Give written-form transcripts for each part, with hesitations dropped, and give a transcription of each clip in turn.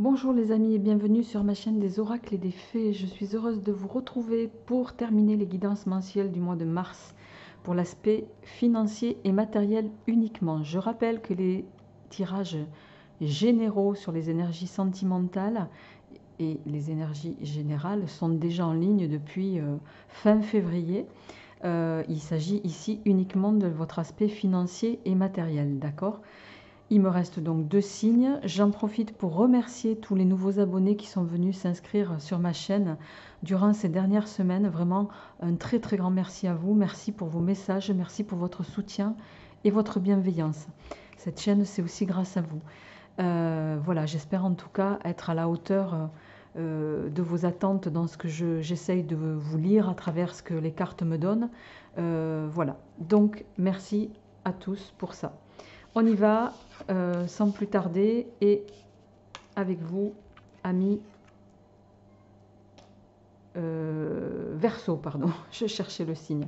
Bonjour les amis et bienvenue sur ma chaîne des oracles et des fées. Je suis heureuse de vous retrouver pour terminer les guidances mensuelles du mois de mars pour l'aspect financier et matériel uniquement. Je rappelle que les tirages généraux sur les énergies sentimentales et les énergies générales sont déjà en ligne depuis fin février. Il s'agit ici uniquement de votre aspect financier et matériel, d'accord ? Il me reste donc 2 signes. J'en profite pour remercier tous les nouveaux abonnés qui sont venus s'inscrire sur ma chaîne durant ces dernières semaines. Vraiment un très grand merci à vous. Merci pour vos messages, merci pour votre soutien et votre bienveillance. Cette chaîne, c'est aussi grâce à vous. Voilà, j'espère en tout cas être à la hauteur de vos attentes dans ce que j'essaye de vous lire à travers ce que les cartes me donnent. Voilà, donc merci à tous pour ça. On y va sans plus tarder et avec vous, amis Verseau, pardon, je cherchais le signe.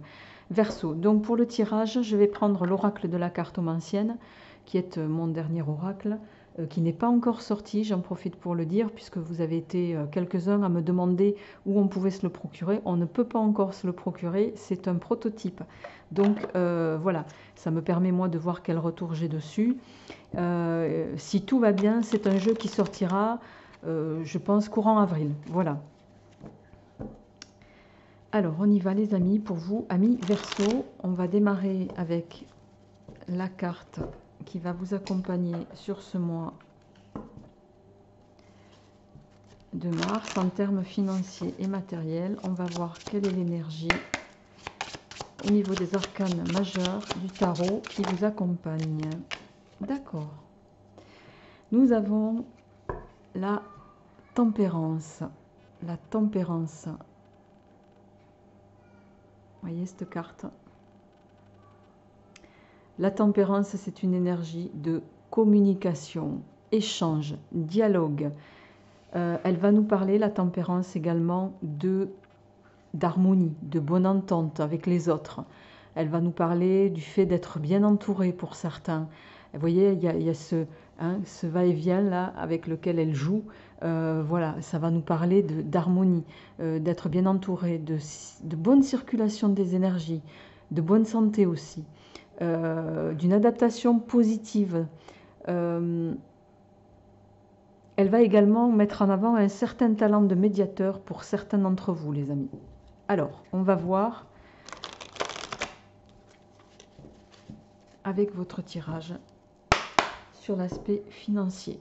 Verseau, donc pour le tirage, je vais prendre l'oracle de la cartomancienne, qui est mon dernier oracle, qui n'est pas encore sorti, j'en profite pour le dire, puisque vous avez été quelques-uns à me demander où on pouvait se le procurer. On ne peut pas encore se le procurer, c'est un prototype. Donc voilà, ça me permet moi de voir quel retour j'ai dessus. Si tout va bien, c'est un jeu qui sortira, je pense, courant avril. Voilà. Alors, on y va les amis, pour vous, amis Verseau, on va démarrer avec la carte qui va vous accompagner sur ce mois de mars en termes financiers et matériels. On va voir quelle est l'énergie au niveau des arcanes majeurs du tarot qui vous accompagne. D'accord. Nous avons la tempérance. La tempérance. Voyez cette carte. La tempérance, c'est une énergie de communication, échange, dialogue. Elle va nous parler, la tempérance également, d'harmonie, de bonne entente avec les autres. Elle va nous parler du fait d'être bien entouré pour certains. Vous voyez, il y a ce va-et-vient là avec lequel elle joue. Voilà, ça va nous parler d'harmonie, d'être bien entouré, de bonne circulation des énergies, de bonne santé aussi, d'une adaptation positive. Elle va également mettre en avant un certain talent de médiateur pour certains d'entre vous, les amis. Alors, on va voir avec votre tirage sur l'aspect financier.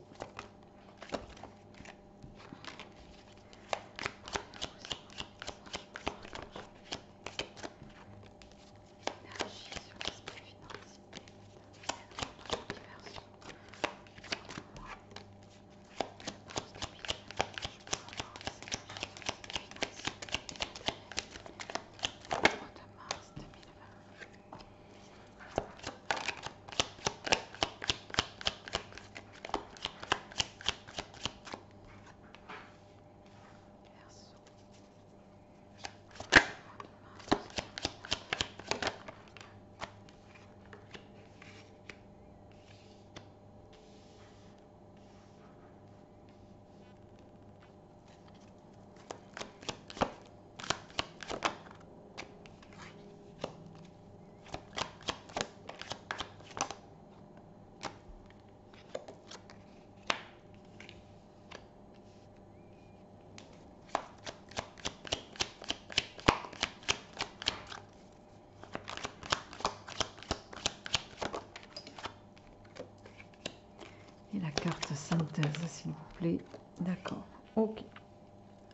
Et la carte synthèse, s'il vous plaît. D'accord. Ok.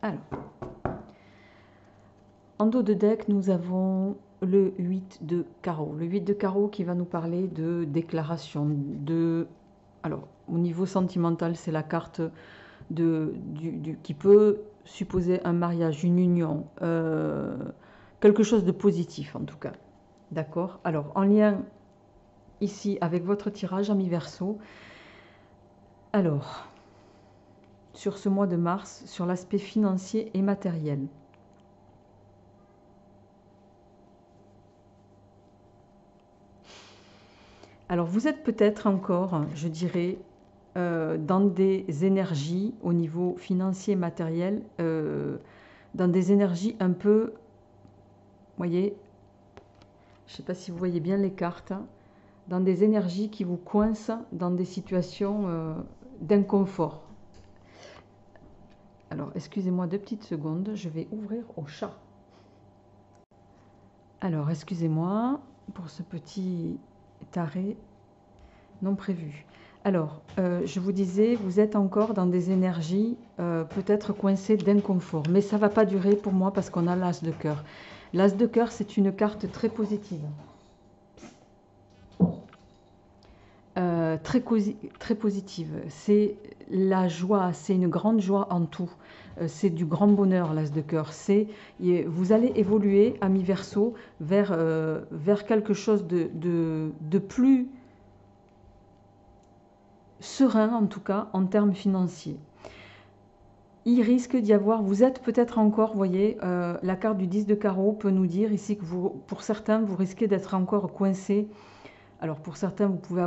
Alors, en dos de deck, nous avons le 8 de carreau. Le 8 de carreau qui va nous parler de déclaration. Alors, au niveau sentimental, c'est la carte qui peut supposer un mariage, une union, quelque chose de positif en tout cas. D'accord. Alors, en lien ici avec votre tirage, ami Verseau, alors, sur ce mois de mars, sur l'aspect financier et matériel. Alors, vous êtes peut-être encore, je dirais, dans des énergies au niveau financier et matériel, dans des énergies un peu, vous voyez, je ne sais pas si vous voyez bien les cartes, hein, dans des énergies qui vous coincent dans des situations d'inconfort. Alors, excusez-moi 2 petites secondes, je vais ouvrir au chat. Alors, excusez-moi pour ce petit arrêt non prévu. Alors, je vous disais, vous êtes encore dans des énergies peut-être coincées d'inconfort, mais ça ne va pas durer pour moi parce qu'on a l'as de cœur. L'as de cœur, c'est une carte très positive. Très positive. C'est la joie, c'est une grande joie en tout. C'est du grand bonheur, l'as de cœur. Vous allez évoluer, ami Verseau, vers quelque chose de plus serein, en tout cas, en termes financiers. Il risque d'y avoir, vous êtes peut-être encore, vous voyez, la carte du 10 de carreau peut nous dire ici que pour certains, vous risquez d'être encore coincé. Alors pour certains, vous pouvez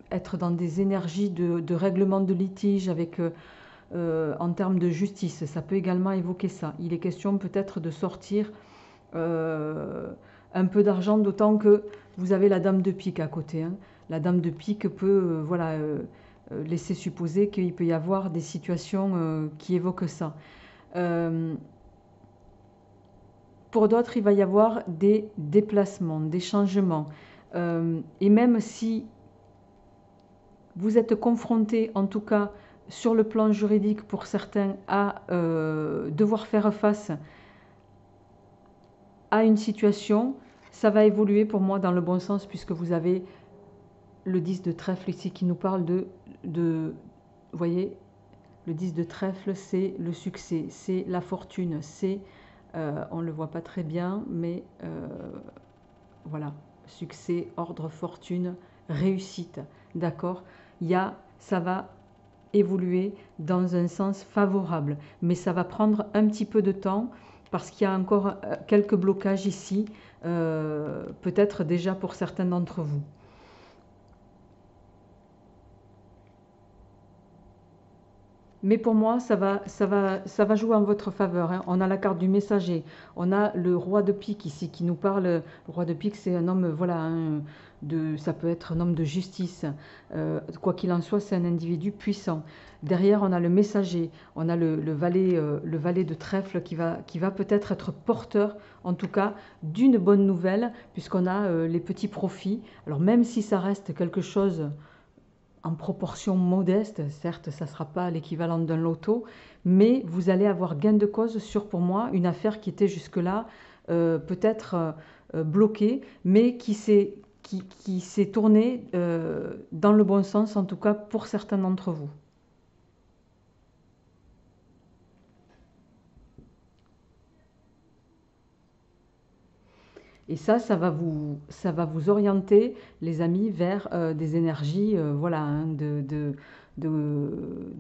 être dans des énergies de règlement de litige avec, en termes de justice. Ça peut également évoquer ça. Il est question peut-être de sortir un peu d'argent, d'autant que vous avez la dame de pique à côté. Hein. La dame de pique peut laisser supposer qu'il peut y avoir des situations qui évoquent ça. Pour d'autres, il va y avoir des déplacements, des changements. Et même si vous êtes confronté, en tout cas sur le plan juridique pour certains, à devoir faire face à une situation, ça va évoluer pour moi dans le bon sens puisque vous avez le 10 de trèfle ici qui nous parle vous voyez, le 10 de trèfle, c'est le succès, c'est la fortune, c'est, on ne le voit pas très bien, mais voilà, succès, ordre, fortune, réussite, d'accord. Ça va évoluer dans un sens favorable, mais ça va prendre un petit peu de temps parce qu'il y a encore quelques blocages ici, peut-être déjà pour certains d'entre vous. Mais pour moi, ça va jouer en votre faveur. Hein. On a la carte du messager. On a le roi de pique ici qui nous parle. Le roi de pique, c'est un homme, voilà, hein, ça peut être un homme de justice. Quoi qu'il en soit, c'est un individu puissant. Derrière, on a le messager. On a le valet de trèfle qui va peut-être être porteur, en tout cas, d'une bonne nouvelle, puisqu'on a les petits profits. Alors même si ça reste quelque chose en proportion modeste, certes ça ne sera pas l'équivalent d'un loto, mais vous allez avoir gain de cause sur, pour moi, une affaire qui était jusque-là peut-être bloquée, mais qui s'est tournée dans le bon sens, en tout cas pour certains d'entre vous. Et ça va vous orienter, les amis, vers des énergies voilà, hein, de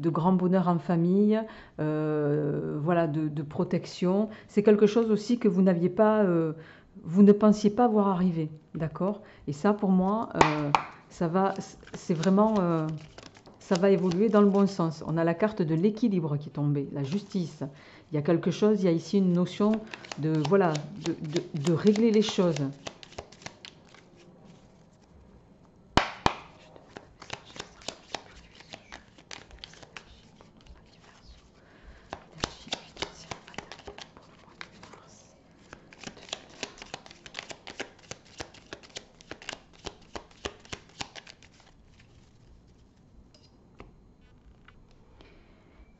grand bonheur en famille, voilà, de protection. C'est quelque chose aussi que vous n'aviez pas, vous ne pensiez pas voir arriver, d'accord? Et ça, pour moi, c'est vraiment, ça va évoluer dans le bon sens. On a la carte de l'équilibre qui est tombée, la justice. Il y a quelque chose, il y a ici une notion de, voilà, de régler les choses.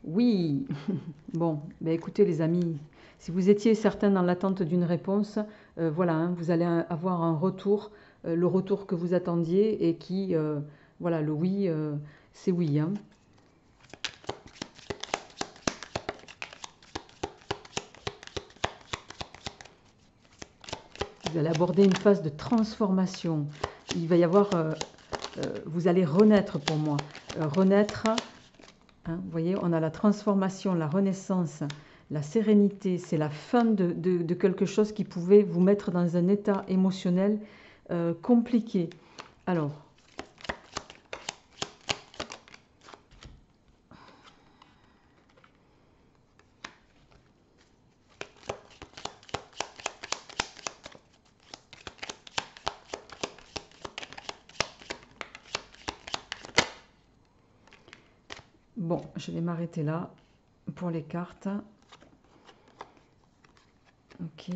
Oui, bon, ben écoutez les amis, si vous étiez certains dans l'attente d'une réponse, voilà, hein, vous allez avoir un retour, le retour que vous attendiez et qui, voilà, le oui, c'est oui. Hein. Vous allez aborder une phase de transformation. Il va y avoir, vous allez renaître pour moi, renaître. Hein, vous voyez, on a la transformation, la renaissance, la sérénité. C'est la fin de quelque chose qui pouvait vous mettre dans un état émotionnel compliqué. Alors, Bon, je vais m'arrêter là pour les cartes. Ok.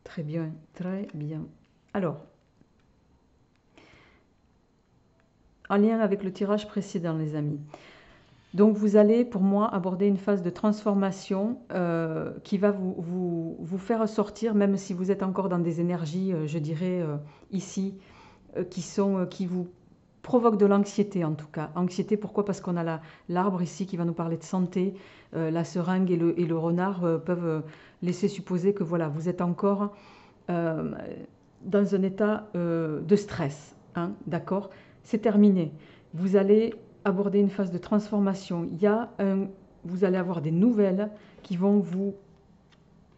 Très bien, très bien. Alors, en lien avec le tirage précédent, les amis. Donc, vous allez, pour moi, aborder une phase de transformation qui va vous faire sortir, même si vous êtes encore dans des énergies, je dirais, ici, qui vous provoquent de l'anxiété, en tout cas. Anxiété, pourquoi? Parce qu'on a l'arbre ici qui va nous parler de santé. La seringue et le renard peuvent laisser supposer que, voilà, vous êtes encore dans un état de stress. Hein, d'accord? C'est terminé. Vous allez aborder une phase de transformation. Vous allez avoir des nouvelles qui vont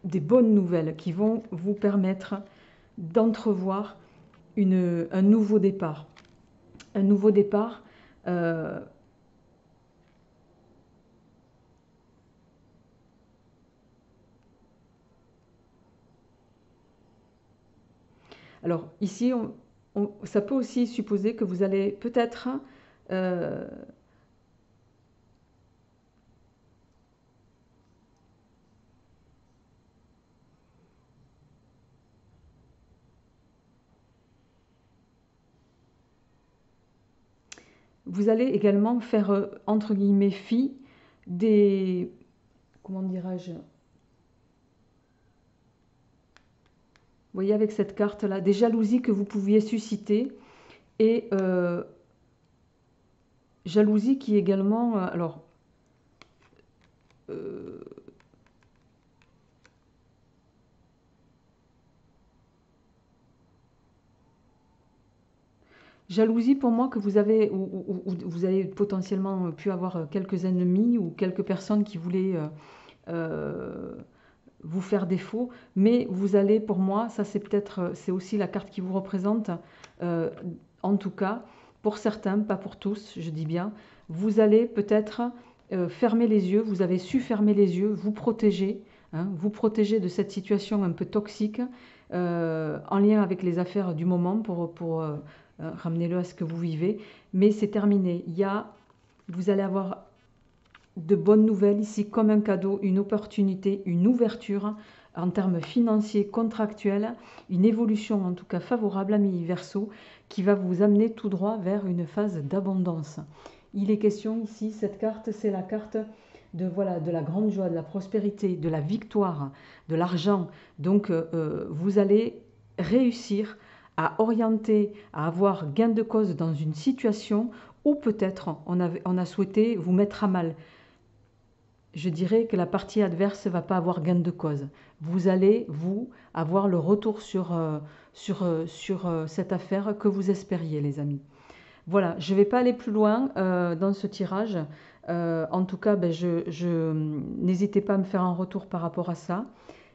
des bonnes nouvelles qui vont vous permettre d'entrevoir un nouveau départ. Un nouveau départ. Alors ici, ça peut aussi supposer que vous allez peut-être vous allez également faire, entre guillemets, fi des... Comment dirais-je? Vous voyez avec cette carte-là, des jalousies que vous pouviez susciter. Et jalousie qui également... alors... jalousie pour moi que vous avez, ou vous avez potentiellement pu avoir quelques ennemis ou quelques personnes qui voulaient vous faire défaut, mais vous allez, pour moi, ça c'est peut-être, c'est aussi la carte qui vous représente, en tout cas, pour certains, pas pour tous, je dis bien, vous allez peut-être fermer les yeux, vous avez su fermer les yeux, vous protéger de cette situation un peu toxique, en lien avec les affaires du moment pour ramenez-le à ce que vous vivez, mais c'est terminé. Vous allez avoir de bonnes nouvelles ici comme un cadeau, une opportunité, une ouverture en termes financiers, contractuels, une évolution en tout cas favorable, ami Verseau, qui va vous amener tout droit vers une phase d'abondance. Il est question ici, cette carte, c'est la carte de la grande joie, de la prospérité, de la victoire, de l'argent. Donc vous allez réussir à orienter, à avoir gain de cause dans une situation où peut-être on a souhaité vous mettre à mal. Je dirais que la partie adverse ne va pas avoir gain de cause. Vous allez, vous, avoir le retour sur cette affaire que vous espériez, les amis. Voilà, je ne vais pas aller plus loin dans ce tirage. En tout cas, n'hésitez pas à me faire un retour par rapport à ça.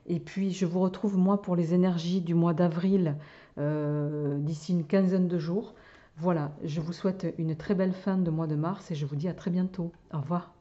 Et puis, je vous retrouve, moi, pour les énergies du mois d'avril, d'ici une quinzaine de jours. Voilà, je vous souhaite une très belle fin de mois de mars et je vous dis à très bientôt. Au revoir.